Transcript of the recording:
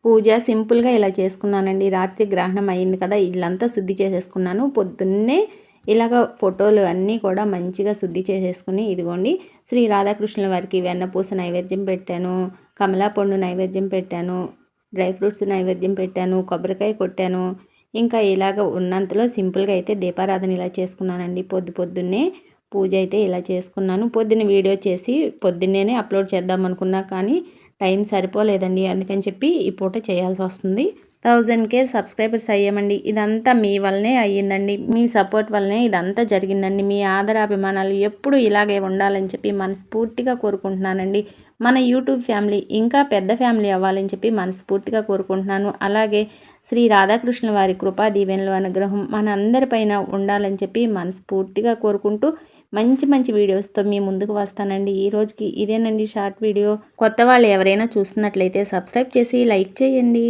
పూజ సింపుల్గా ఇలా చేసుకున్నానండి. రాత్రి గ్రహణం అయింది కదా, ఇల్లంతా శుద్ధి చేసేసుకున్నాను. పొద్దున్నే ఇలాగ ఫోటోలు అన్నీ కూడా మంచిగా శుద్ధి చేసేసుకుని, ఇదిగోండి శ్రీ రాధాకృష్ణుల వారికి వెన్నపూస నైవేద్యం పెట్టాను, కమలా పండు నైవేద్యం పెట్టాను, డ్రై ఫ్రూట్స్ నైవేద్యం పెట్టాను, కొబ్బరికాయ కొట్టాను. ఇంకా ఇలాగ ఉన్నంతలో సింపుల్గా అయితే దీపారాధన ఇలా చేసుకున్నానండి. పొద్దున్నే పూజ అయితే ఇలా చేసుకున్నాను. పొద్దున్న వీడియో చేసి పొద్దున్నేనే అప్లోడ్ చేద్దాం అనుకున్నా, కానీ టైం సరిపోలేదండి. అందుకని చెప్పి ఈ పూట చేయాల్సి వస్తుంది. 1000K subscribers అయ్యామండి. ఇదంతా మీ వల్లనే అయ్యిందండి. మీ సపోర్ట్ వల్లనే ఇదంతా జరిగిందండి. మీ ఆదరాభిమానాలు ఎప్పుడు ఇలాగే ఉండాలని చెప్పి మనస్ఫూర్తిగా కోరుకుంటున్నానండి. మన యూట్యూబ్ ఫ్యామిలీ ఇంకా పెద్ద ఫ్యామిలీ అవ్వాలని చెప్పి మనస్ఫూర్తిగా కోరుకుంటున్నాను. అలాగే శ్రీ రాధాకృష్ణుల వారి కృపా దీవెనలు అనుగ్రహం మనందరిపైన ఉండాలని చెప్పి మనస్ఫూర్తిగా కోరుకుంటూ మంచి మంచి వీడియోస్తో మీ ముందుకు వస్తానండి. ఈ రోజుకి ఇదేనండి షార్ట్ వీడియో. కొత్త వాళ్ళు ఎవరైనా చూస్తున్నట్లయితే సబ్స్క్రైబ్ చేసి లైక్ చేయండి.